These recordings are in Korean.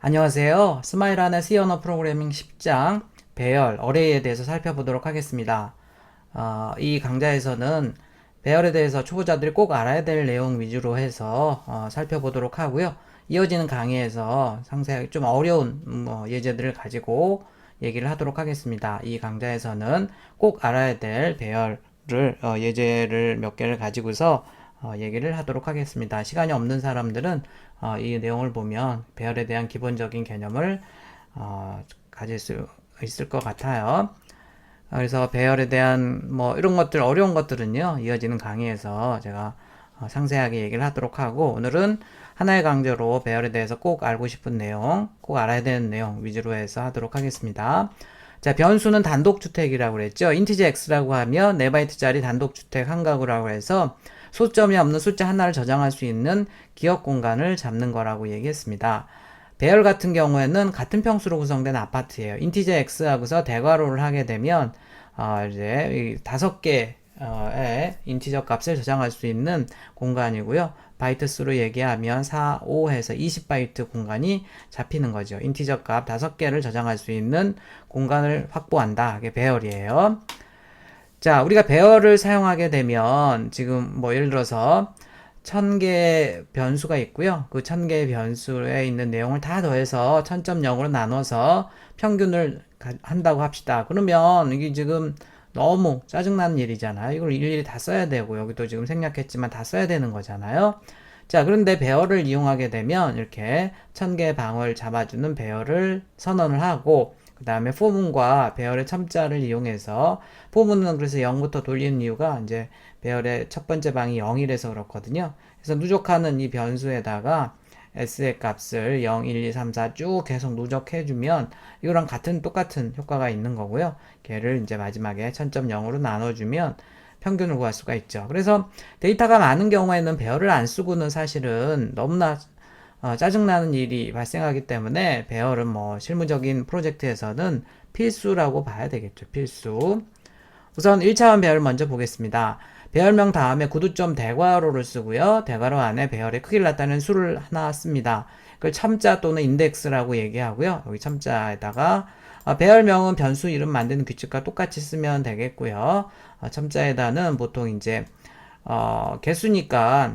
안녕하세요. 스마일안의 C 언어 프로그래밍 10장 배열, 어레이에 대해서 살펴보도록 하겠습니다. 이 강좌에서는 배열에 대해서 초보자들이 꼭 알아야 될 내용 위주로 해서 살펴보도록 하고요. 이어지는 강의에서 상세하게 좀 어려운 예제들을 가지고 얘기를 하도록 하겠습니다. 이 강좌에서는 꼭 알아야 될 배열을 예제를 몇 개를 가지고서 얘기를 하도록 하겠습니다. 시간이 없는 사람들은 이 내용을 보면 배열에 대한 기본적인 개념을 가질 수 있을 것 같아요. 그래서 배열에 대한 이런 것들 어려운 것들은요 이어지는 강의에서 제가 상세하게 얘기를 하도록 하고, 오늘은 하나의 강좌로 배열에 대해서 꼭 알고 싶은 내용, 꼭 알아야 되는 내용 위주로 해서 하도록 하겠습니다. 자, 변수는 단독주택이라고 그랬죠. 인티저 x라고 하면 4바이트짜리 단독주택 한 가구라고 해서 소점이 없는 숫자 하나를 저장할 수 있는 기억 공간을 잡는 거라고 얘기했습니다. 배열 같은 경우에는 같은 평수로 구성된 아파트예요. 인티저 x하고서 대괄호를 하게 되면 이제 5개의 인티저 값을 저장할 수 있는 공간이고요. 바이트 수로 얘기하면 4, 5 해서 20바이트 공간이 잡히는 거죠. 인티저 값 5개를 저장할 수 있는 공간을 확보한다. 그게 배열이에요. 자, 우리가 배열을 사용하게 되면 지금 예를 들어서 1000개의 변수가 있고요. 그 1000개의 변수에 있는 내용을 다 더해서 1000.0으로 나눠서 평균을 한다고 합시다. 그러면 이게 지금 너무 짜증나는 일이잖아요. 이걸 일일이 다 써야 되고, 여기도 지금 생략했지만 다 써야 되는 거잖아요. 자, 그런데 배열을 이용하게 되면 이렇게 1000개의 방을 잡아주는 배열을 선언을 하고, 그 다음에 포문과 배열의 첨자를 이용해서, 포문은 그래서 0부터 돌리는 이유가 이제 배열의 첫 번째 방이 0이라서 그렇거든요. 그래서 누적하는 이 변수에다가 s의 값을 0, 1, 2, 3, 4 쭉 계속 누적해주면 이거랑 똑같은 효과가 있는 거고요. 걔를 이제 마지막에 1000.0으로 나눠주면 평균을 구할 수가 있죠. 그래서 데이터가 많은 경우에는 배열을 안 쓰고는 사실은 너무나 짜증나는 일이 발생하기 때문에 배열은 실무적인 프로젝트에서는 필수라고 봐야 되겠죠. 필수. 우선 1차원 배열 먼저 보겠습니다. 배열명 다음에 구두점 대괄호를 쓰고요. 대괄호 안에 배열의 크기를 나타내는 수를 하나 씁니다. 그걸 첨자 또는 인덱스라고 얘기하고요. 여기 첨자에다가 배열명은 변수 이름 만드는 규칙과 똑같이 쓰면 되겠고요. 첨자에다는 보통 이제 개수니까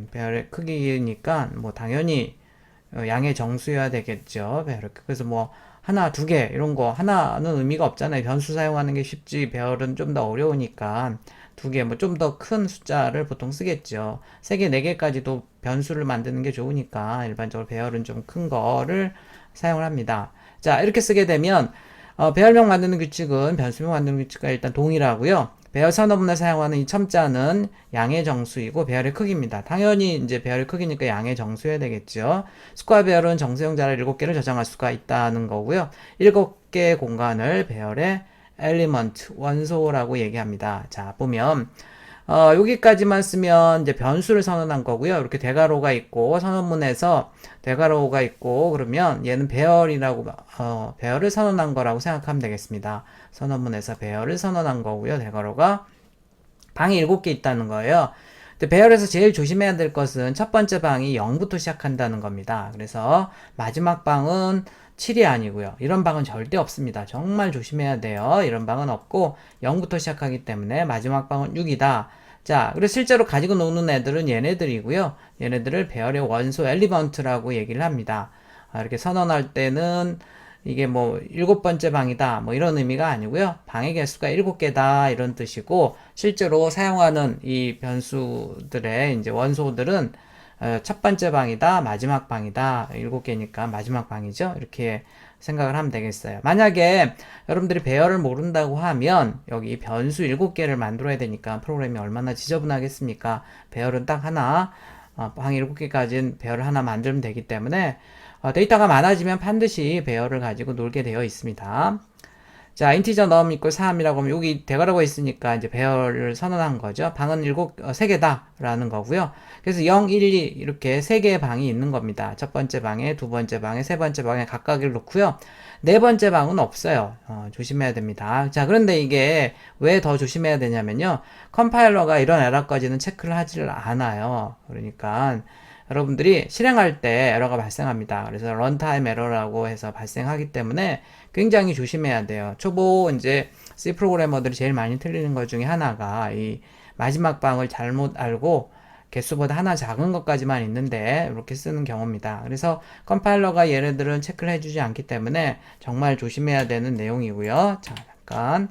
배열의 크기니까 당연히 양의 정수여야 되겠죠. 배열. 그래서 하나, 두 개 이런 거 하나는 의미가 없잖아요. 변수 사용하는 게 쉽지 배열은 좀 더 어려우니까 두 개, 좀 더 큰 숫자를 보통 쓰겠죠. 세 개, 네 개까지도 변수를 만드는 게 좋으니까 일반적으로 배열은 좀 큰 거를 사용을 합니다. 자, 이렇게 쓰게 되면 배열명 만드는 규칙은 변수명 만드는 규칙과 일단 동일하고요. 배열 선언문에 사용하는 이 첨자는 양의 정수이고 배열의 크기입니다. 당연히 이제 배열의 크기니까 양의 정수여야 되겠죠. 스퀘어 배열은 정수형 자를 7개를 저장할 수가 있다는 거고요. 7개의 공간을 배열의 엘리먼트, 원소라고 얘기합니다. 자, 보면 여기까지만 쓰면 이제 변수를 선언한 거고요. 이렇게 대괄호가 있고 선언문에서 대괄호가 있고 그러면 얘는 배열이라고 배열을 선언한 거라고 생각하면 되겠습니다. 선언문에서 배열을 선언한 거고요. 대괄호가 방이 7개 있다는 거예요. 근데 배열에서 제일 조심해야 될 것은 첫 번째 방이 0부터 시작한다는 겁니다. 그래서 마지막 방은 7이 아니고요. 이런 방은 절대 없습니다. 정말 조심해야 돼요. 이런 방은 없고 0부터 시작하기 때문에 마지막 방은 6이다. 자, 그래서 실제로 가지고 노는 애들은 얘네들이고요. 얘네들을 배열의 원소 엘리먼트라고 얘기를 합니다. 이렇게 선언할 때는 이게 7번째 방이다 이런 의미가 아니고요. 방의 개수가 7개다 이런 뜻이고, 실제로 사용하는 이 변수들의 이제 원소들은 첫 번째 방이다, 마지막 방이다. 7개니까 마지막 방이죠. 이렇게 생각을 하면 되겠어요. 만약에 여러분들이 배열을 모른다고 하면 여기 변수 7개를 만들어야 되니까 프로그램이 얼마나 지저분하겠습니까? 배열은 딱 하나, 방 7개까지는 배열을 하나 만들면 되기 때문에 데이터가 많아지면 반드시 배열을 가지고 놀게 되어 있습니다. 자, 인티저 넘 이꼴 3이라고 하면 여기 대괄호가 있으니까 이제 배열을 선언한 거죠. 방은 3개다 라는 거고요. 그래서 0, 1, 2 이렇게 3개의 방이 있는 겁니다. 첫 번째 방에, 두 번째 방에, 세 번째 방에 각각을 놓고요. 네 번째 방은 없어요. 조심해야 됩니다. 자, 그런데 이게 왜 더 조심해야 되냐면요. 컴파일러가 이런 에러까지는 체크를 하질 않아요. 그러니까 여러분들이 실행할 때 에러가 발생합니다. 그래서 런타임 에러라고 해서 발생하기 때문에 굉장히 조심해야 돼요. 초보 이제 C 프로그래머들이 제일 많이 틀리는 것 중에 하나가 이 마지막 방을 잘못 알고 개수보다 하나 작은 것까지만 있는데 이렇게 쓰는 경우입니다. 그래서 컴파일러가 얘네들은 체크를 해주지 않기 때문에 정말 조심해야 되는 내용이고요. 자, 잠깐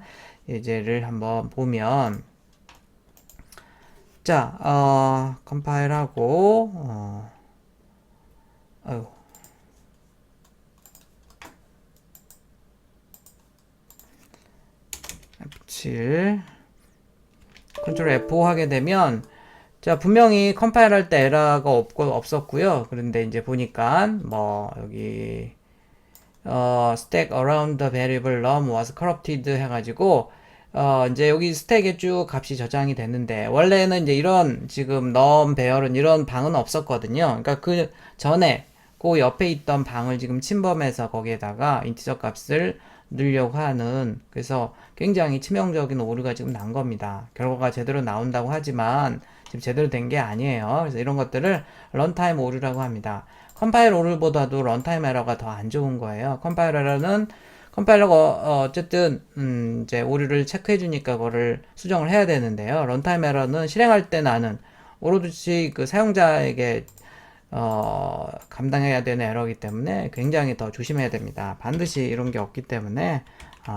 예제를 한번 보면 자, 컴파일하고 아유, F7 컨트롤 F5 하게 되면 자, 분명히 컴파일 할 때 에러가 없었고요. 그런데 이제 보니까 뭐 여기 stack around the variable num was corrupted 해가지고 이제 여기 스택에 쭉 값이 저장이 됐는데 원래는 이제 이런 지금 num 배열은 이런 방은 없었거든요. 그러니까 그 전에 그 옆에 있던 방을 지금 침범해서 거기에다가 인티저 값을 넣으려고 하는 그래서 굉장히 치명적인 오류가 지금 난 겁니다. 결과가 제대로 나온다고 하지만 지금 제대로 된 게 아니에요. 그래서 이런 것들을 런타임 오류라고 합니다. 컴파일 오류보다도 런타임 에러가 더 안 좋은 거예요. 컴파일러가 어쨌든 이제 오류를 체크해 주니까 그거를 수정을 해야 되는데요. 런타임 에러는 실행할 때 나는 오로지 그 사용자에게 감당해야 되는 에러이기 때문에 굉장히 더 조심해야 됩니다. 반드시 이런 게 없기 때문에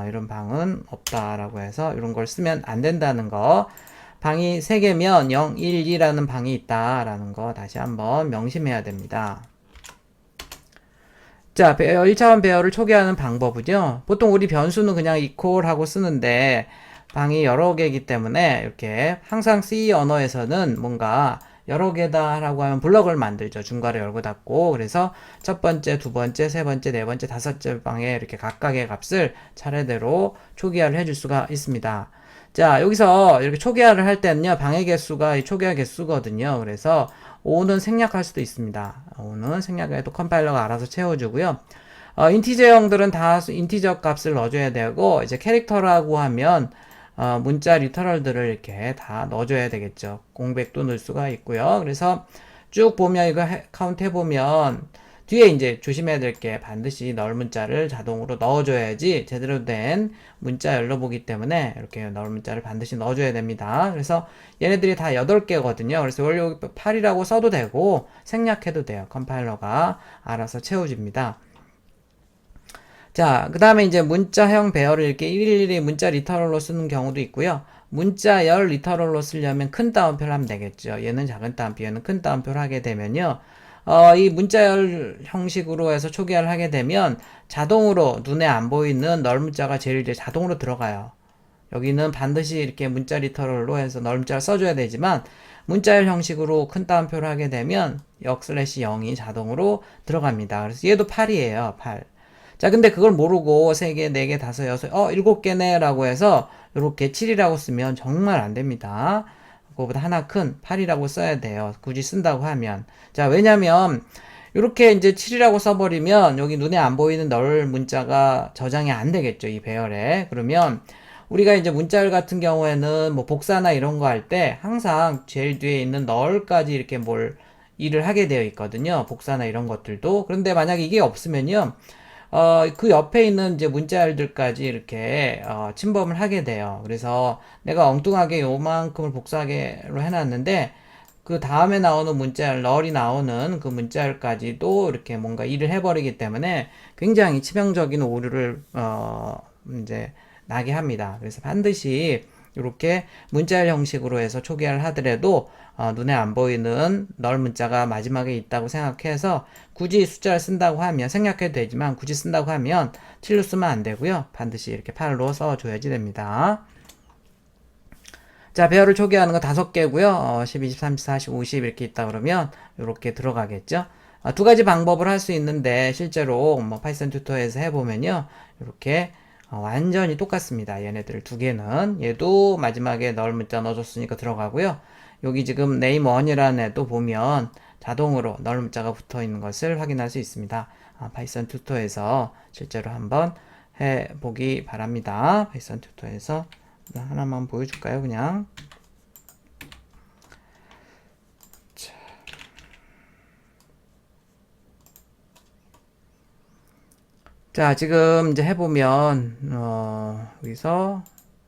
이런 방은 없다라고 해서 이런 걸 쓰면 안 된다는 거. 방이 3개면 0, 1, 2라는 방이 있다라는 거 다시 한번 명심해야 됩니다. 자, 1차원 배열을 초기화하는 방법은요. 보통 우리 변수는 그냥 equal 하고 쓰는데 방이 여러 개이기 때문에 이렇게 항상 C 언어에서는 뭔가 여러 개다 라고 하면 블럭을 만들죠. 중괄호 열고 닫고. 그래서 첫 번째, 두 번째, 세 번째, 네 번째, 다섯째 방에 이렇게 각각의 값을 차례대로 초기화를 해줄 수가 있습니다. 자, 여기서 이렇게 초기화를 할 때는요, 방의 개수가 이 초기화 개수거든요. 그래서 5는 생략할 수도 있습니다. 5는 생략해도 컴파일러가 알아서 채워주고요. 인티저형들은 다 인티저 값을 넣어줘야 되고, 이제 캐릭터라고 하면, 문자 리터럴들을 이렇게 다 넣어줘야 되겠죠. 공백도 넣을 수가 있고요. 그래서 쭉 보면 이거 카운트 해보면, 뒤에 이제 조심해야 될 게 반드시 넣을 문자를 자동으로 넣어줘야지 제대로 된 문자 열어보기 때문에 이렇게 넣을 문자를 반드시 넣어줘야 됩니다. 그래서 얘네들이 다 8개거든요. 그래서 원래 여기 8이라고 써도 되고 생략해도 돼요. 컴파일러가 알아서 채워줍니다. 자, 그 다음에 이제 문자형 배열을 이렇게 일일이 문자 리터럴로 쓰는 경우도 있고요. 문자열 리터럴로 쓰려면 큰 따옴표를 하면 되겠죠. 얘는 작은 따옴표, 얘는 큰 따옴표를 하게 되면요. 이 문자열 형식으로 해서 초기화를 하게 되면 자동으로 눈에 안 보이는 널 문자가 제일 이제 자동으로 들어가요. 여기는 반드시 이렇게 문자 리터럴로 해서 널 문자를 써줘야 되지만 문자열 형식으로 큰 따옴표를 하게 되면 역 슬래시 0이 자동으로 들어갑니다. 그래서 얘도 8이에요. 8. 자, 근데 그걸 모르고 3개, 4개, 5, 6, 7개네 라고 해서 이렇게 7이라고 쓰면 정말 안 됩니다. 그거보다 하나 큰 8이라고 써야 돼요. 굳이 쓴다고 하면. 자, 왜냐면 이렇게 이제 7이라고 써버리면 여기 눈에 안 보이는 널 문자가 저장이 안 되겠죠. 이 배열에. 그러면 우리가 이제 문자열 같은 경우에는 뭐 복사나 이런 거 할 때 항상 제일 뒤에 있는 널까지 이렇게 뭘 일을 하게 되어 있거든요. 복사나 이런 것들도. 그런데 만약에 이게 없으면요. 그 옆에 있는 이제 문자열들까지 이렇게, 침범을 하게 돼요. 그래서 내가 엉뚱하게 요만큼을 복사하게로 해놨는데, 그 다음에 나오는 문자열, 널이 나오는 그 문자열까지도 이렇게 뭔가 일을 해버리기 때문에 굉장히 치명적인 오류를, 이제 나게 합니다. 그래서 반드시 이렇게 문자열 형식으로 해서 초기화를 하더라도 눈에 안 보이는 널 문자가 마지막에 있다고 생각해서 굳이 숫자를 쓴다고 하면 생략해도 되지만 굳이 쓴다고 하면 7로 쓰면 안 되고요. 반드시 이렇게 8로 써줘야지 됩니다. 자, 배열을 초기화하는 거 5개고요. 10, 20, 30, 40, 50 이렇게 있다 그러면 이렇게 들어가겠죠. 두 가지 방법을 할 수 있는데 실제로 뭐 파이썬 튜토에서 해보면요. 이렇게 완전히 똑같습니다. 얘네들 두 개는 얘도 마지막에 널 문자 넣어줬으니까 들어가고요. 여기 지금 name1이라는 애도 보면 자동으로 널 문자가 붙어 있는 것을 확인할 수 있습니다. 파이썬 튜토에서 실제로 한번 해보기 바랍니다. 파이썬 튜토에서 하나만 보여줄까요? 그냥 자, 지금 이제 해보면, 여기서,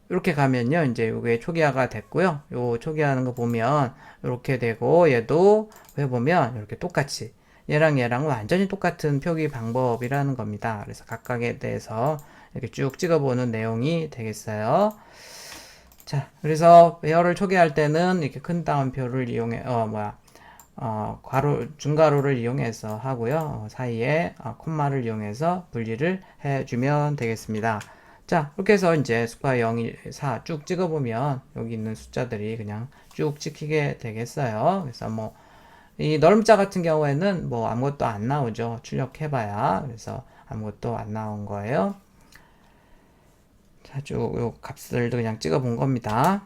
이렇게 가면요. 이제 이게 초기화가 됐고요. 요 초기화하는 거 보면, 이렇게 되고, 얘도 해보면, 이렇게 똑같이, 얘랑 완전히 똑같은 표기 방법이라는 겁니다. 그래서 각각에 대해서 이렇게 쭉 찍어보는 내용이 되겠어요. 자, 그래서 배열을 초기화할 때는 이렇게 큰 따옴표를 이용해, 중괄호를 이용해서 하고요. 사이에 콤마를 이용해서 분리를 해주면 되겠습니다. 자, 이렇게 해서 이제 숫자 0, 1, 4 쭉 찍어보면 여기 있는 숫자들이 그냥 쭉 찍히게 되겠어요. 그래서 뭐, 이 넓자 같은 경우에는 뭐 아무것도 안 나오죠. 출력해봐야. 그래서 아무것도 안 나온 거예요. 자, 쭉 요 값들도 그냥 찍어본 겁니다.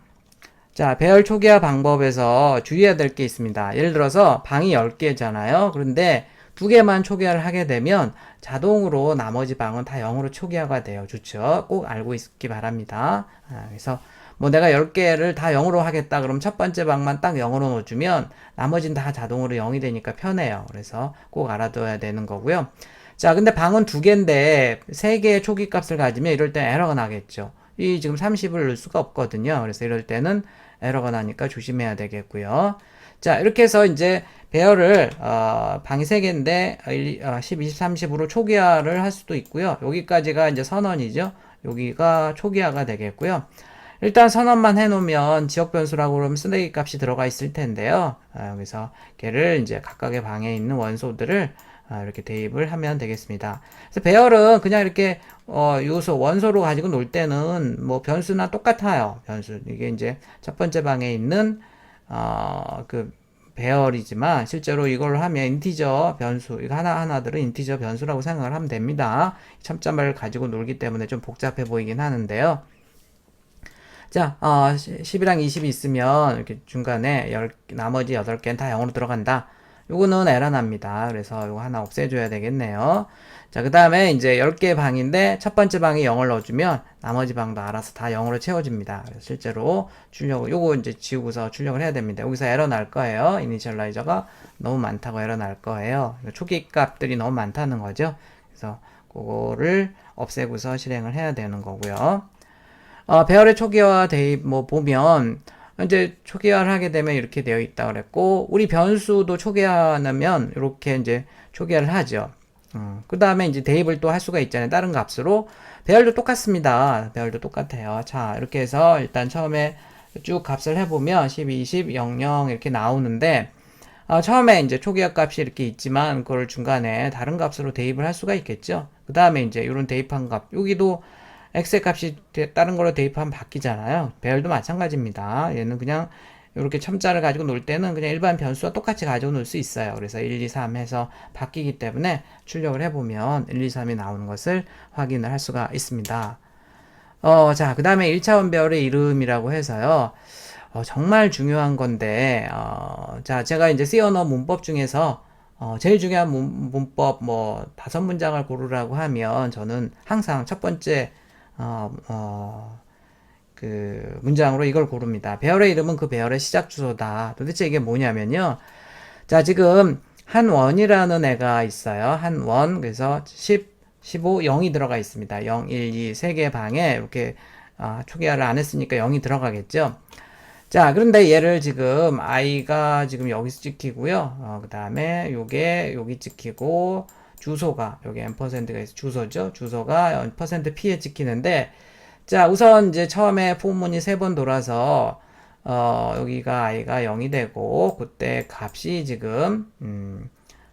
자, 배열 초기화 방법에서 주의해야 될 게 있습니다. 예를 들어서 방이 10개잖아요. 그런데 2개만 초기화를 하게 되면 자동으로 나머지 방은 다 0으로 초기화가 돼요. 좋죠? 꼭 알고 있기 바랍니다. 그래서 뭐 내가 10개를 다 0으로 하겠다. 그럼 첫 번째 방만 딱 0으로 넣어주면 나머지는 다 자동으로 0이 되니까 편해요. 그래서 꼭 알아둬야 되는 거고요. 자, 근데 방은 2개인데 3개의 초기 값을 가지면 이럴 때 에러가 나겠죠. 이 지금 30을 넣을 수가 없거든요. 그래서 이럴 때는 에러가 나니까 조심해야 되겠고요. 자, 이렇게 해서 이제 배열을 방이 3개인데 10, 20, 30으로 초기화를 할 수도 있고요. 여기까지가 이제 선언이죠. 여기가 초기화가 되겠고요. 일단 선언만 해놓으면 지역 변수라고 그러면 쓰레기 값이 들어가 있을 텐데요. 그래서 걔를 이제 각각의 방에 있는 원소들을 이렇게 대입을 하면 되겠습니다. 그래서 배열은 그냥 이렇게 요소 원소로 가지고 놀 때는 뭐 변수나 똑같아요. 변수 이게 이제 첫 번째 방에 있는 그 배열이지만 실제로 이걸 하면 인티저 변수 이거 하나하나들은 인티저 변수라고 생각을 하면 됩니다. 첨자말을 가지고 놀기 때문에 좀 복잡해 보이긴 하는데요. 자, 10이랑 20이 있으면 이렇게 중간에 나머지 8개는 다 0으로 들어간다. 요거는 에러 납니다. 그래서 요거 하나 없애줘야 되겠네요. 자, 그 다음에 이제 10개 방인데 첫 번째 방에 0을 넣어주면 나머지 방도 알아서 다 0으로 채워집니다. 그래서 실제로 출력을, 요거 이제 지우고서 출력을 해야 됩니다. 여기서 에러 날 거예요. 이니셜라이저가 너무 많다고 에러 날 거예요. 초기 값들이 너무 많다는 거죠. 그래서 그거를 없애고서 실행을 해야 되는 거고요. 배열의 초기화 대입 뭐 보면 이제 초기화를 하게 되면 이렇게 되어 있다 그랬고 우리 변수도 초기화하면 이렇게 이제 초기화를 하죠. 그 다음에 이제 대입을 또 할 수가 있잖아요. 다른 값으로 배열도 똑같습니다. 배열도 똑같아요. 자, 이렇게 해서 일단 처음에 쭉 값을 해보면 12, 20, 00 이렇게 나오는데 처음에 이제 초기화 값이 이렇게 있지만 그걸 중간에 다른 값으로 대입을 할 수가 있겠죠. 그 다음에 이제 이런 대입한 값 여기도 x의 값이 다른 걸로 대입하면 바뀌잖아요. 배열도 마찬가지입니다. 얘는 그냥 이렇게 첨자를 가지고 놀 때는 그냥 일반 변수와 똑같이 가지고 놀 수 있어요. 그래서 1, 2, 3 해서 바뀌기 때문에 출력을 해보면 1, 2, 3이 나오는 것을 확인을 할 수가 있습니다. 자, 그 다음에 1차원 배열의 이름이라고 해서요. 정말 중요한 건데, 자, 제가 이제 C 언어 문법 중에서 제일 중요한 문법 뭐 5문장을 고르라고 하면 저는 항상 첫 번째 그 문장으로 이걸 고릅니다. 배열의 이름은 그 배열의 시작 주소다. 도대체 이게 뭐냐면요. 자, 지금 한원이라는 애가 있어요. 한원. 그래서 10, 15, 0이 들어가 있습니다. 0, 1, 2, 3개 방에 이렇게 초기화를 안 했으니까 0이 들어가겠죠. 자, 그런데 얘를 지금 i가 지금 여기서 찍히고요. 그 다음에 요게 여기 찍히고 주소가 여기 %가 있어 주소죠. 주소가 %p에 찍히는데 자, 우선 이제 처음에 포문이 3번 돌아서 여기가 i가 0이 되고 그때 값이 지금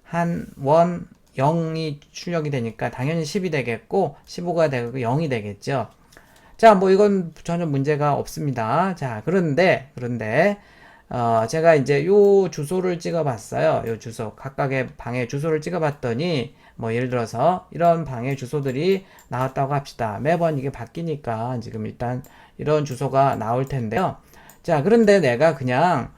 한 원 0이 출력이 되니까 당연히 10이 되겠고 15가 되고 0이 되겠죠. 자, 뭐 이건 전혀 문제가 없습니다. 자, 그런데 제가 이제 요 주소를 찍어 봤어요. 요 주소 각각의 방의 주소를 찍어 봤더니 뭐 예를 들어서 이런 방의 주소들이 나왔다고 합시다. 매번 이게 바뀌니까 지금 일단 이런 주소가 나올 텐데요. 자, 그런데 내가 그냥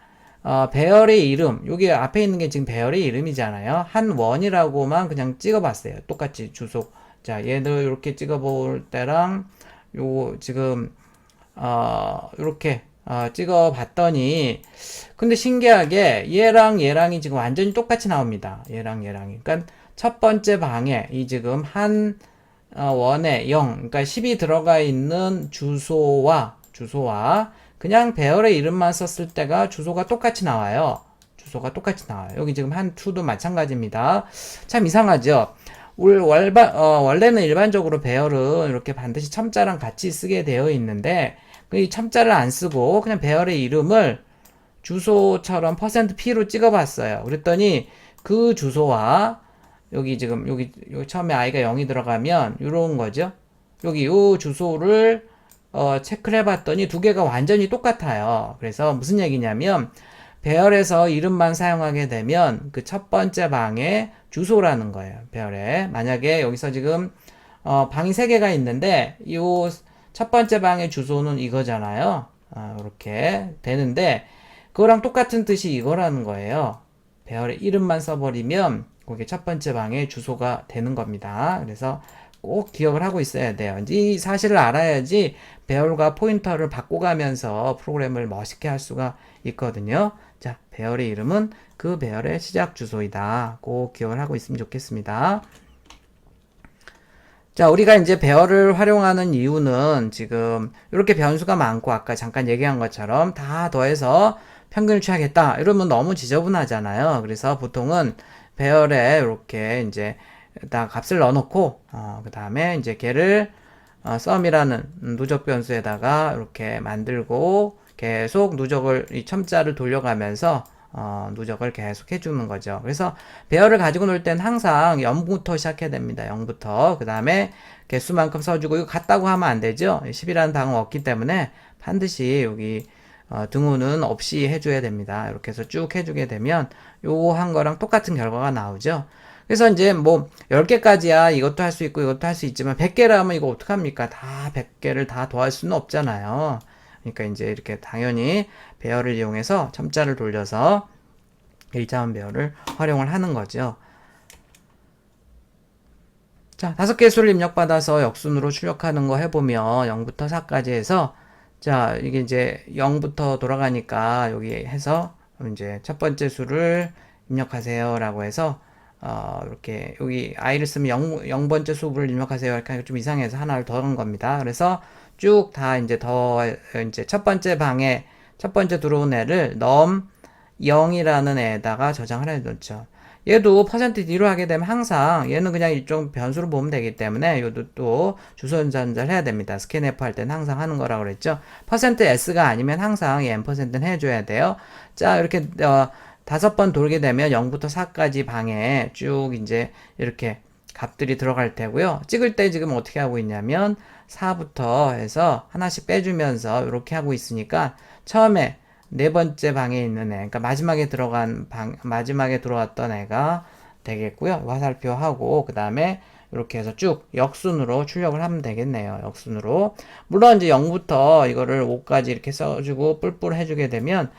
배열의 이름, 여기 앞에 있는 게 지금 배열의 이름이잖아요. 한원이라고만 그냥 찍어봤어요. 똑같이 주소. 자, 얘들 이렇게 찍어볼 때랑 요 지금 이렇게 찍어봤더니 근데 신기하게 얘랑이 지금 완전히 똑같이 나옵니다. 얘랑이. 그러니까 첫 번째 방에 이 지금 원에 0, 그러니까 10이 들어가 있는 주소와 그냥 배열의 이름만 썼을 때가 주소가 똑같이 나와요. 주소가 똑같이 나와요. 여기 지금 한 투도 마찬가지입니다. 참 이상하죠? 원래는 일반적으로 배열은 이렇게 반드시 첨자랑 같이 쓰게 되어 있는데, 이 첨자를 안 쓰고 그냥 배열의 이름을 주소처럼 %p로 찍어봤어요. 그랬더니 그 주소와 여기 지금 여기 처음에 i가 0이 들어가면 이런 거죠. 여기 요 주소를 체크를 해봤더니 두 개가 완전히 똑같아요. 그래서 무슨 얘기냐면 배열에서 이름만 사용하게 되면 그 첫 번째 방의 주소라는 거예요. 배열에 만약에 여기서 지금 방이 세 개가 있는데 요 첫 번째 방의 주소는 이거잖아요. 이렇게 되는데 그거랑 똑같은 뜻이 이거라는 거예요. 배열의 이름만 써버리면 그게 첫 번째 방의 주소가 되는 겁니다. 그래서 꼭 기억을 하고 있어야 돼요. 이 사실을 알아야지 배열과 포인터를 바꿔가면서 프로그램을 멋있게 할 수가 있거든요. 자, 배열의 이름은 그 배열의 시작 주소이다. 꼭 기억을 하고 있으면 좋겠습니다. 자, 우리가 이제 배열을 활용하는 이유는 지금 이렇게 변수가 많고 아까 잠깐 얘기한 것처럼 다 더해서 평균을 취하겠다. 이러면 너무 지저분하잖아요. 그래서 보통은 배열에 이렇게 이제 다 값을 넣어놓고 그 다음에 이제 걔를 sum이라는 누적 변수에다가 이렇게 만들고 계속 누적을 이 첨자를 돌려가면서 누적을 계속 해주는 거죠. 그래서 배열을 가지고 놀 땐 항상 0부터 시작해야 됩니다. 0부터. 그 다음에 개수만큼 써주고, 이거 같다고 하면 안 되죠. 10이라는 방은 없기 때문에 반드시 여기 등호는 없이 해줘야 됩니다. 이렇게 해서 쭉 해주게 되면 요거 한 거랑 똑같은 결과가 나오죠. 그래서 이제 뭐 10개까지야 이것도 할 수 있고 이것도 할 수 있지만 100개를 하면 이거 어떡합니까? 다 100개를 다 더할 수는 없잖아요. 그러니까 이제 이렇게 당연히 배열을 이용해서 첨자를 돌려서 1차원 배열을 활용을 하는 거죠. 자, 5개의 수를 입력받아서 역순으로 출력하는 거 해보면 0부터 4까지 해서 자, 이게 이제 0부터 돌아가니까 여기 해서 이제 첫 번째 수를 입력하세요 라고 해서 이렇게 여기 i를 쓰면 0번째 수를 입력하세요 이렇게 좀 이상해서 하나를 더한 겁니다. 그래서 쭉 다 이제 이제 첫 번째 방에 첫 번째 들어온 애를 num 0이라는 애에다가 저장을 해놓죠. 얘도 %d로 하게 되면 항상 얘는 그냥 일종 변수로 보면 되기 때문에 얘도 또 주소 연산을 해야 됩니다. scanf 할 때는 항상 하는 거라고 그랬죠. %s가 아니면 항상 이 %는 해줘야 돼요. 자, 이렇게 5번 돌게 되면 0부터 4까지 방에 쭉 이제 이렇게 값들이 들어갈 테고요. 찍을 때 지금 어떻게 하고 있냐면 4부터 해서 하나씩 빼주면서 이렇게 하고 있으니까 처음에 네 번째 방에 있는 애, 그러니까 마지막에 들어왔던 애가 되겠고요. 화살표하고, 그 다음에 이렇게 해서 쭉 역순으로 출력을 하면 되겠네요. 역순으로. 물론 이제 0부터 이거를 5까지 이렇게 써주고 뿔뿔 해주게 되면,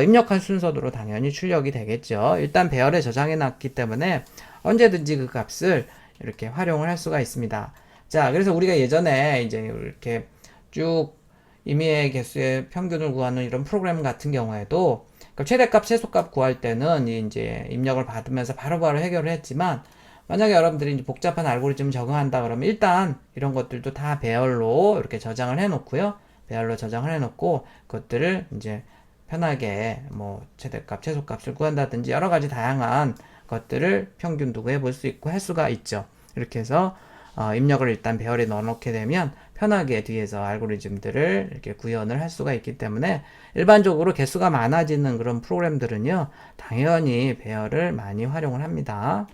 입력한 순서대로 당연히 출력이 되겠죠. 일단 배열에 저장해 놨기 때문에 언제든지 그 값을 이렇게 활용을 할 수가 있습니다. 자, 그래서 우리가 예전에 이제 이렇게 쭉 임의의 개수의 평균을 구하는 이런 프로그램 같은 경우에도 그러니까 최대값, 최소값 구할 때는 이제 입력을 받으면서 바로바로 해결을 했지만 만약에 여러분들이 이제 복잡한 알고리즘을 적용한다 그러면 일단 이런 것들도 다 배열로 이렇게 저장을 해 놓고요. 배열로 저장을 해 놓고 그것들을 이제 편하게 뭐 최대값, 최소값을 구한다든지 여러 가지 다양한 것들을 평균 두고 해볼 수 있고 할 수가 있죠. 이렇게 해서 입력을 일단 배열에 넣어놓게 되면 편하게 뒤에서 알고리즘들을 이렇게 구현을 할 수가 있기 때문에 일반적으로 개수가 많아지는 그런 프로그램들은요, 당연히 배열을 많이 활용을 합니다.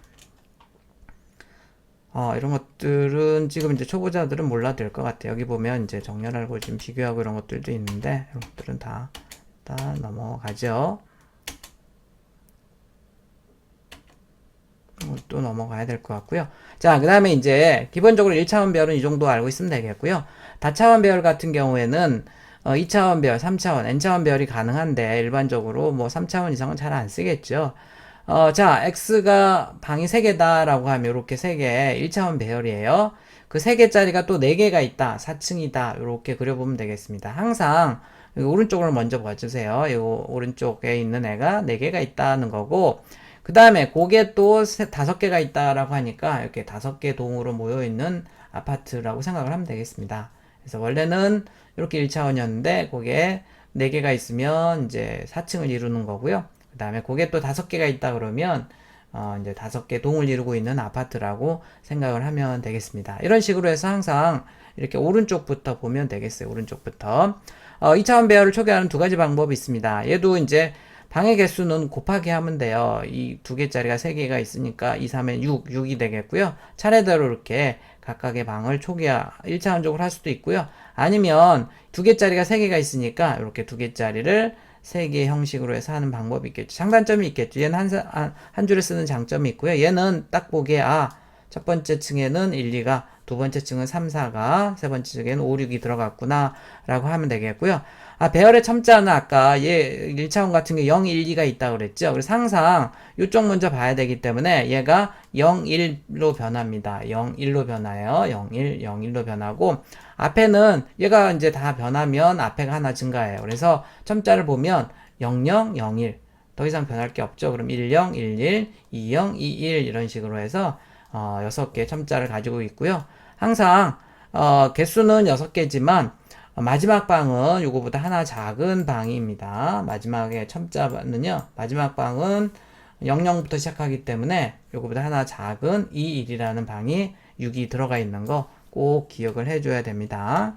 이런 것들은 지금 이제 초보자들은 몰라도 될 것 같아요. 여기 보면 이제 정렬 알고리즘 비교하고 이런 것들도 있는데, 이런 것들은 다 넘어가죠. 또 넘어가야 될 것 같고요. 자, 그 다음에 이제 기본적으로 1차원 배열은 이 정도 알고 있으면 되겠고요. 다차원 배열 같은 경우에는 2차원 배열, 3차원, n차원 배열이 가능한데 일반적으로 뭐 3차원 이상은 잘 안 쓰겠죠. 자, x가 방이 3개다 라고 하면 이렇게 3개 1차원 배열이에요. 그 3개짜리가 또 4개가 있다, 4층이다 이렇게 그려보면 되겠습니다. 항상 오른쪽을 먼저 봐주세요. 이 오른쪽에 있는 애가 4개가 있다는 거고, 그 그 다음에 그게 또 5개가 있다라고 하니까 이렇게 5개 동으로 모여있는 아파트라고 생각을 하면 되겠습니다. 그래서 원래는 이렇게 1차원이었는데 그게 4개가 있으면 이제 4층을 이루는 거고요. 그 다음에 그게 또 5개가 있다 그러면 이제 5개 동을 이루고 있는 아파트라고 생각을 하면 되겠습니다. 이런 식으로 해서 항상 이렇게 오른쪽부터 보면 되겠어요. 오른쪽부터. 2차원 배열을 초기화하는 2가지 방법이 있습니다. 얘도 이제 방의 개수는 곱하기 하면 돼요. 이 2개짜리가 3개가 있으니까 2, 3에 6이 되겠고요. 차례대로 이렇게 각각의 방을 초기화 1차원적으로 할 수도 있고요. 아니면 2개짜리가 3개가 있으니까 이렇게 2개짜리를 3개의 형식으로 해서 하는 방법이 있겠죠. 장단점이 있겠죠. 얘는 한 줄에 쓰는 장점이 있고요. 얘는 딱 보기에 첫 번째 층에는 1, 2가, 두 번째 층은 3, 4가, 세 번째 층에는 5, 6이 들어갔구나 라고 하면 되겠고요. 배열의 첨자는 아까 얘 1차원 같은 게 0, 1, 2가 있다고 그랬죠. 그래서 항상 이쪽 먼저 봐야 되기 때문에 얘가 0, 1로 변합니다. 0, 1로 변해요. 0, 1, 0, 1로 변하고 앞에는 얘가 이제 다 변하면 앞에가 하나 증가해요. 그래서 첨자를 보면 0, 0, 0, 1 더 이상 변할 게 없죠. 그럼 1, 0, 1, 1, 2, 0, 2, 1 이런 식으로 해서 6개 첨자를 가지고 있고요. 항상 개수는 6개지만 마지막 방은 요거보다 하나 작은 방입니다. 마지막에 첨자는요. 마지막 방은 00부터 시작하기 때문에 요거보다 하나 작은 2, 1이라는 방이 6이 들어가 있는 거 꼭 기억을 해줘야 됩니다.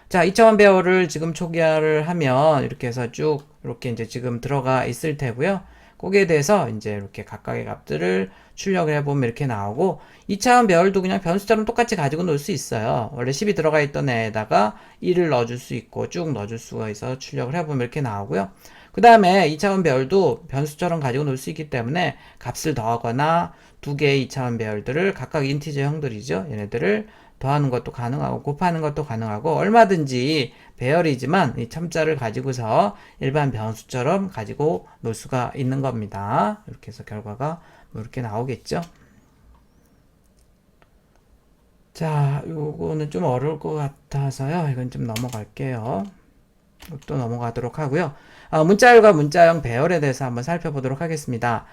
자, 2차원 배열을 지금 초기화를 하면 이렇게 해서 쭉 이렇게 이제 지금 들어가 있을 테고요. 거기에 대해서 이제 이렇게 각각의 값들을 출력을 해보면 이렇게 나오고 2차원 배열도 그냥 변수처럼 똑같이 가지고 놀 수 있어요. 원래 10이 들어가 있던 애에다가 1을 넣어줄 수 있고 쭉 넣어줄 수가 있어서 출력을 해보면 이렇게 나오고요. 그 다음에 2차원 배열도 변수처럼 가지고 놀 수 있기 때문에 값을 더하거나 2개의 2차원 배열들을 각각 인티저 형들이죠. 얘네들을 더하는 것도 가능하고 곱하는 것도 가능하고 얼마든지 배열이지만 이 첨자를 가지고서 일반 변수처럼 가지고 놀 수가 있는 겁니다. 이렇게 해서 결과가 뭐 이렇게 나오겠죠. 자, 요거는 좀 어려울 것 같아서요. 이건 좀 넘어갈게요. 또 넘어가도록 하고요. 문자열과 문자형 배열에 대해서 한번 살펴보도록 하겠습니다.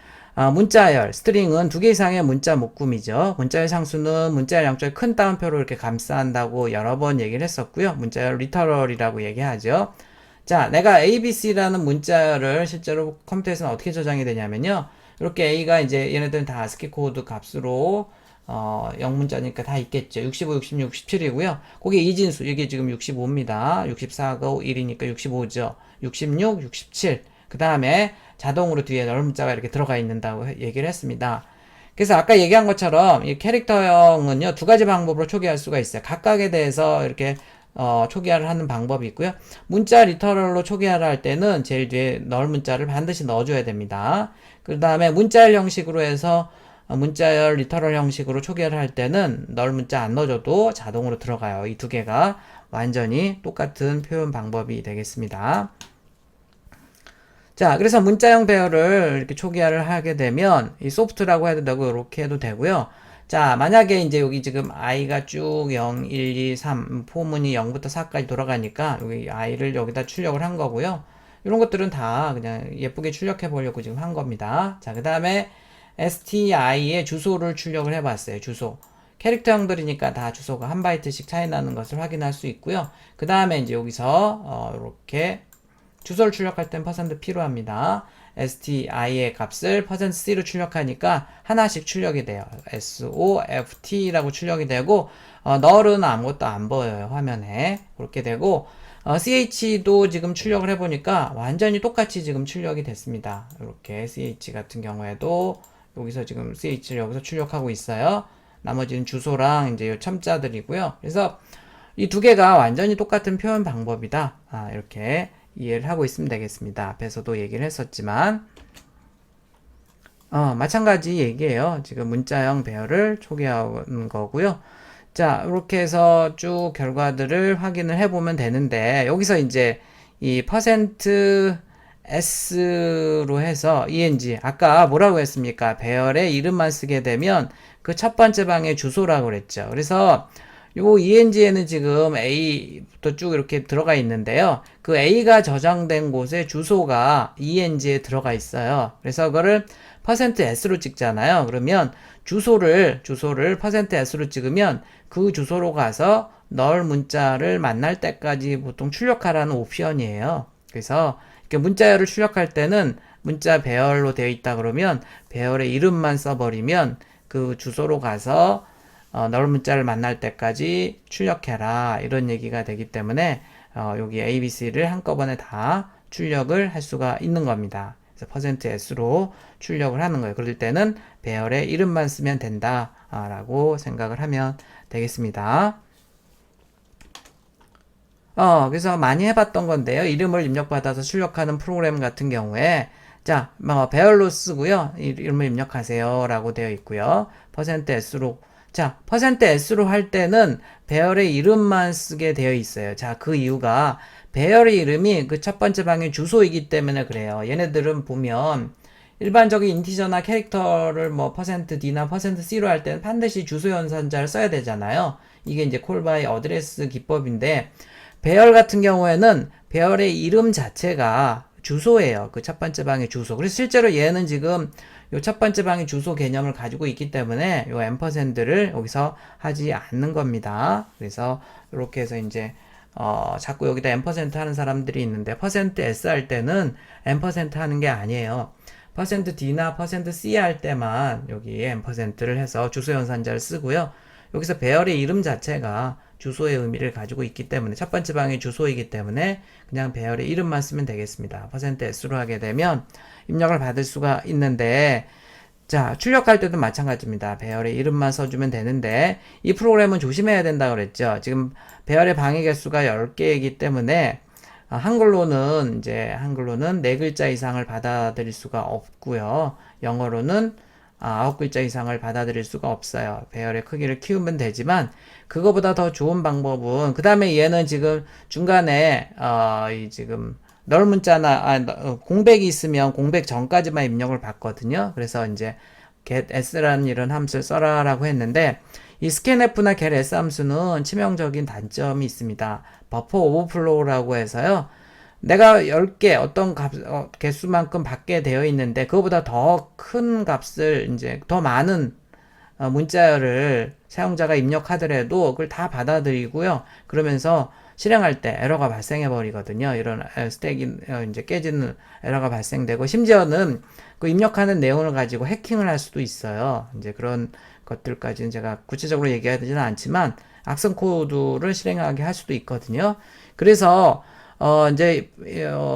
문자열, 스트링은 2개 이상의 문자 묶음이죠. 문자열 상수는 문자열 양쪽에 큰 따옴표로 이렇게 감싸한다고 여러 번 얘기를 했었고요. 문자열 리터럴이라고 얘기하죠. 자, 내가 ABC라는 문자열을 실제로 컴퓨터에서는 어떻게 저장이 되냐면요. 이렇게 A가 이제 얘네들은 다 ASCII 코드 값으로 영문자니까 다 있겠죠. 65, 66, 67이고요. 거기에 이진수, 이게 지금 65입니다. 64가 1이니까 65죠. 66, 67. 그 다음에 자동으로 뒤에 넓은 문자가 이렇게 들어가 있는다고 얘기를 했습니다. 그래서 아까 얘기한 것처럼 이 캐릭터형은요, 2가지 방법으로 초기화할 수가 있어요. 각각에 대해서 이렇게 초기화를 하는 방법이 있고요. 문자 리터럴로 초기화를 할 때는 제일 뒤에 넓은 문자를 반드시 넣어줘야 됩니다. 그 다음에 문자열 형식으로 해서 문자열 리터럴 형식으로 초기화를 할 때는 넓은 문자 안 넣어줘도 자동으로 들어가요. 이 2개가 완전히 똑같은 표현 방법이 되겠습니다. 자, 그래서 문자형 배열을 이렇게 초기화를 하게 되면 이 소프트라고 해도 되고 이렇게 해도 되고요. 자, 만약에 이제 여기 지금 i가 쭉 0, 1, 2, 3 포문이 0부터 4까지 돌아가니까 여기 i를 여기다 출력을 한 거고요. 이런 것들은 다 그냥 예쁘게 출력해 보려고 지금 한 겁니다. 자, 그 다음에 sti의 주소를 출력을 해 봤어요. 주소. 캐릭터형들이니까 다 주소가 한 바이트씩 차이 나는 것을 확인할 수 있고요. 그 다음에 이제 여기서 이렇게 주소를 출력할 땐 %P로 합니다. sti의 값을 %C로 출력하니까 하나씩 출력이 돼요. SOFT라고 출력이 되고 null은 아무것도 안 보여요. 화면에. 그렇게 되고 ch도 지금 출력을 해보니까 완전히 똑같이 지금 출력이 됐습니다. 이렇게 ch 같은 경우에도 여기서 지금 ch를 여기서 출력하고 있어요. 나머지는 주소랑 이제 첨자들이고요. 그래서 이 2개가 완전히 똑같은 표현 방법이다. 이렇게 이해를 하고 있으면 되겠습니다. 앞에서도 얘기를 했었지만 마찬가지 얘기예요. 지금 문자형 배열을 초기화하는 거고요. 자, 이렇게 해서 쭉 결과들을 확인을 해보면 되는데 여기서 이제 이 %s로 해서 ENG 아까 뭐라고 했습니까? 배열의 이름만 쓰게 되면 그 첫 번째 방의 주소라고 그랬죠. 그래서 요 eng에는 지금 A부터 쭉 이렇게 들어가 있는데요. 그 A가 저장된 곳에 주소가 eng에 들어가 있어요. 그래서 그거를 %s로 찍잖아요. 그러면 주소를 %s로 찍으면 그 주소로 가서 널 문자를 만날 때까지 보통 출력하라는 옵션이에요. 그래서 이렇게 문자열을 출력할 때는 문자 배열로 되어 있다 그러면 배열의 이름만 써버리면 그 주소로 가서 널 문자를 만날 때까지 출력해라 이런 얘기가 되기 때문에 여기 ABC를 한꺼번에 다 출력을 할 수가 있는 겁니다. 그래서 %s로 출력을 하는 거예요. 그럴 때는 배열의 이름만 쓰면 된다 라고 생각을 하면 되겠습니다. 그래서 많이 해봤던 건데요. 이름을 입력받아서 출력하는 프로그램 같은 경우에 자, 배열로 쓰고요. 이름을 입력하세요 라고 되어 있고요. %s로 자, %s로 할 때는 배열의 이름만 쓰게 되어 있어요. 자, 그 이유가 배열의 이름이 그 첫 번째 방의 주소이기 때문에 그래요. 얘네들은 보면 일반적인 인티저나 캐릭터를 뭐 %d나 %c로 할 때는 반드시 주소 연산자를 써야 되잖아요. 이게 이제 콜 바이 어드레스 기법인데 배열 같은 경우에는 배열의 이름 자체가 주소예요. 그 첫 번째 방의 주소. 그래서 실제로 얘는 지금 요 첫 번째 방의 주소 개념을 가지고 있기 때문에 요 앰퍼샌드를 여기서 하지 않는 겁니다. 그래서 이렇게 해서 이제 자꾸 여기다 앰퍼센트 하는 사람들이 있는데 %s 할 때는 앰퍼센트 하는 게 아니에요. %d나 %c 할 때만 여기에 앰퍼센트를 해서 주소 연산자를 쓰고요. 여기서 배열의 이름 자체가 주소의 의미를 가지고 있기 때문에 첫 번째 방의 주소이기 때문에 그냥 배열의 이름만 쓰면 되겠습니다. %s로 하게 되면 입력을 받을 수가 있는데 자, 출력할 때도 마찬가지입니다. 배열의 이름만 써주면 되는데 이 프로그램은 조심해야 된다 그랬죠. 지금 배열의 방해 개수가 10개이기 때문에 한글로는 4글자 이상을 받아들일 수가 없고요. 영어로는 9글자 이상을 받아들일 수가 없어요. 배열의 크기를 키우면 되지만 그거보다 더 좋은 방법은 그 다음에 얘는 지금 중간에 지금 널 문자나 공백이 있으면 공백 전까지만 입력을 받거든요. 그래서 이제 get s라는 이런 함수를 써라라고 했는데 이 scanf나 get s 함수는 치명적인 단점이 있습니다. 버퍼 오버플로우라고 해서요. 내가 10개 어떤 개수만큼 받게 되어 있는데 그거보다 더 큰 값을 이제 더 많은 문자열을 사용자가 입력하더라도 그걸 다 받아들이고요. 그러면서 실행할 때 에러가 발생해 버리거든요. 이런 스택이 이제 깨지는 에러가 발생되고 심지어는 그 입력하는 내용을 가지고 해킹을 할 수도 있어요. 이제 그런 것들까지는 제가 구체적으로 얘기하지는 않지만 악성 코드를 실행하게 할 수도 있거든요. 그래서 이제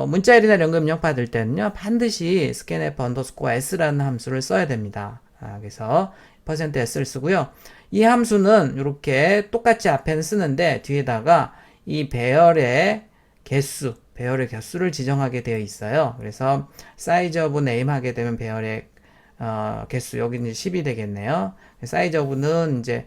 문자열이나 이런 거 입력 받을 때는요 반드시 scanf underscore s라는 함수를 써야 됩니다. 그래서 %s를 쓰고요. 이 함수는 이렇게 똑같이 앞에는 쓰는데 뒤에다가 이 배열의 개수를 지정하게 되어 있어요. 그래서 size of name 하게 되면 배열의 개수 여기는 10이 되겠네요. size of는 이제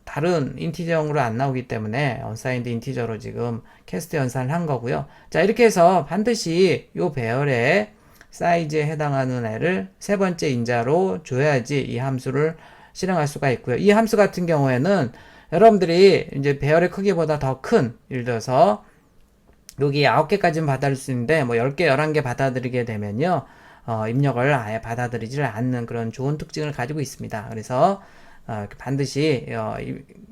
다른 인티저로 안 나오기 때문에 unsigned 인티저로 지금 캐스트 연산을 한 거고요. 자, 이렇게 해서 반드시 요 배열의 사이즈에 해당하는 애를 세 번째 인자로 줘야지 이 함수를 실행할 수가 있고요. 이 함수 같은 경우에는 여러분들이 이제 배열의 크기보다 더 큰, 예를 들어서 여기 9개까지는 받아들일 수 있는데 뭐 10개, 11개 받아들이게 되면요. 입력을 아예 받아들이질 않는 그런 좋은 특징을 가지고 있습니다. 그래서 반드시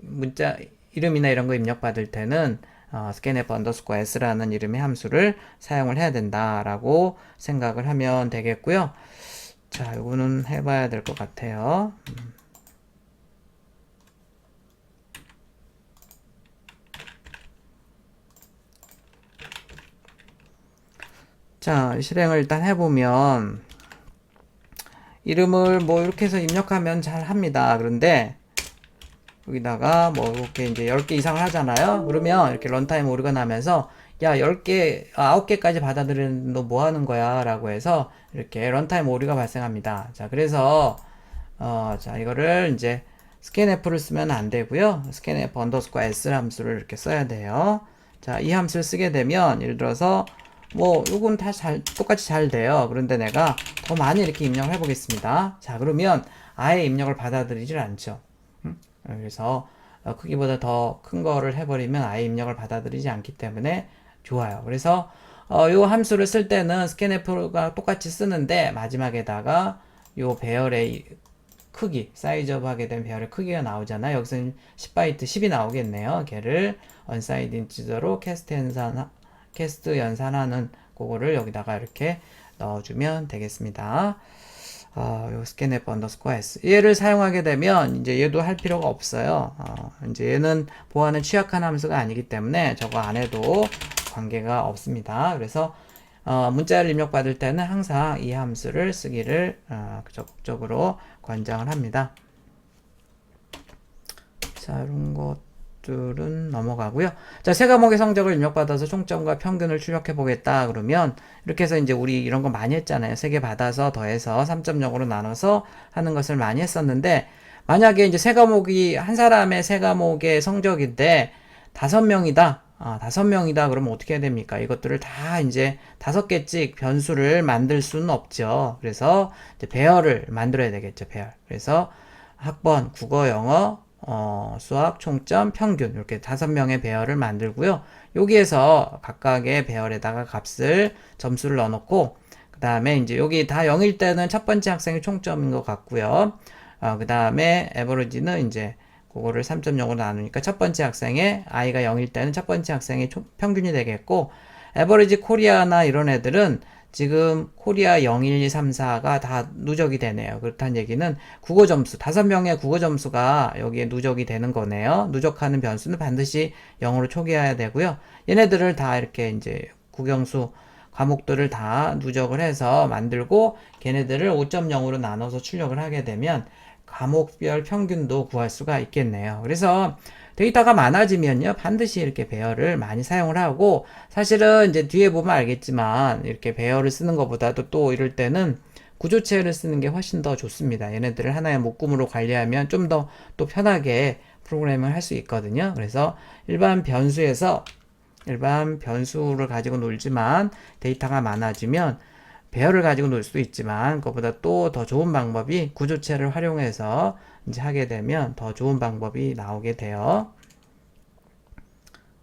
문자 이름이나 이런 거 입력받을 때는 scanf underscore s라는 이름의 함수를 사용을 해야 된다라고 생각을 하면 되겠고요. 자, 이거는 해봐야 될 것 같아요. 자, 실행을 일단 해보면 이름을 뭐 이렇게 해서 입력하면 잘 합니다. 그런데 여기다가 뭐 이렇게 이제 10개 이상을 하잖아요. 그러면 이렇게 런타임 오류가 나면서 야 10개 9개까지 받아들이는 너 뭐 하는 거야 라고 해서 이렇게 런타임 오류가 발생합니다. 자, 그래서 자, 이거를 이제 scanf를 쓰면 안 되고요. scanf underscore s 함수를 이렇게 써야 돼요. 자, 이 함수를 쓰게 되면 예를 들어서 뭐 요건 다 똑같이 잘 돼요. 그런데 내가 더 많이 이렇게 입력을 해 보겠습니다. 자, 그러면 아예 입력을 받아들이질 않죠. 그래서 크기보다 더 큰 거를 해버리면 아예 입력을 받아들이지 않기 때문에 좋아요. 그래서 요 함수를 쓸 때는 scanf가 똑같이 쓰는데 마지막에다가 요 배열의 크기, 사이즈업 하게 된 배열의 크기가 나오잖아요. 여기서는 10바이트 10이 나오겠네요. 걔를 unsigned integer로 캐스트 연산하는 그거를 여기다가 이렇게 넣어주면 되겠습니다. 요 scanf underscore s 얘를 사용하게 되면 이제 얘도 할 필요가 없어요. 이제 얘는 보안은 취약한 함수가 아니기 때문에 저거 안 해도 관계가 없습니다. 그래서 문자를 입력받을 때는 항상 이 함수를 쓰기를 적극적으로 권장을 합니다. 자, 이런 것들은 넘어가고요. 자, 세 과목의 성적을 입력받아서 총점과 평균을 출력해 보겠다 그러면 이렇게 해서 이제 우리 이런 거 많이 했잖아요. 3개 받아서 더해서 3.0으로 나눠서 하는 것을 많이 했었는데 만약에 이제 세 과목이 한 사람의 세 과목의 성적인데 5명이다. 5명이다. 그러면 어떻게 해야 됩니까? 이것들을 다 이제 5개씩 변수를 만들 수는 없죠. 그래서 이제 배열을 만들어야 되겠죠. 배열. 그래서 학번, 국어, 영어, 수학, 총점, 평균 이렇게 5명의 배열을 만들고요. 여기에서 각각의 배열에다가 값을 점수를 넣어놓고 그 다음에 이제 여기 다 0일 때는 첫 번째 학생이 총점인 것 같고요. 그 다음에 에버리지는 이제 그거를 3.0으로 나누니까 첫 번째 학생의 i가 0일 때는 첫 번째 학생의 평균이 되겠고 에버리지 코리아나 이런 애들은 지금 코리아 0, 1, 2, 3, 4가 다 누적이 되네요. 그렇다는 얘기는 국어 점수, 5명의 국어 점수가 여기에 누적이 되는 거네요. 누적하는 변수는 반드시 0으로 초기화해야 되고요. 얘네들을 다 이렇게 이제 국영수 과목들을 다 누적을 해서 만들고 걔네들을 5.0으로 나눠서 출력을 하게 되면 과목별 평균도 구할 수가 있겠네요. 그래서 데이터가 많아지면요, 반드시 이렇게 배열을 많이 사용을 하고, 사실은 이제 뒤에 보면 알겠지만, 이렇게 배열을 쓰는 것보다도 또 이럴 때는 구조체를 쓰는 게 훨씬 더 좋습니다. 얘네들을 하나의 묶음으로 관리하면 좀 더 또 편하게 프로그램을 할 수 있거든요. 그래서 일반 변수를 가지고 놀지만 데이터가 많아지면 배열을 가지고 놀 수도 있지만 그것보다 또 더 좋은 방법이 구조체를 활용해서 이제 하게 되면 더 좋은 방법이 나오게 돼요.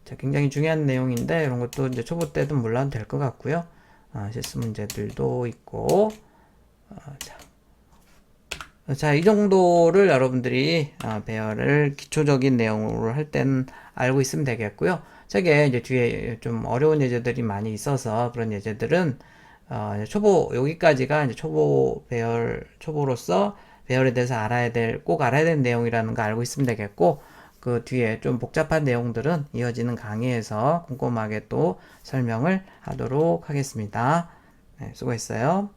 자, 굉장히 중요한 내용인데 이런 것도 이제 초보 때도 몰라도 될 것 같고요. 실수 문제들도 있고 자, 이 정도를 여러분들이 배열을 기초적인 내용으로 할 때는 알고 있으면 되겠고요. 저게 이제 뒤에 좀 어려운 예제들이 많이 있어서 그런 예제들은 여기까지가 이제 초보로서 배열에 대해서 꼭 알아야 될 내용이라는 거 알고 있으면 되겠고, 그 뒤에 좀 복잡한 내용들은 이어지는 강의에서 꼼꼼하게 또 설명을 하도록 하겠습니다. 네, 수고했어요.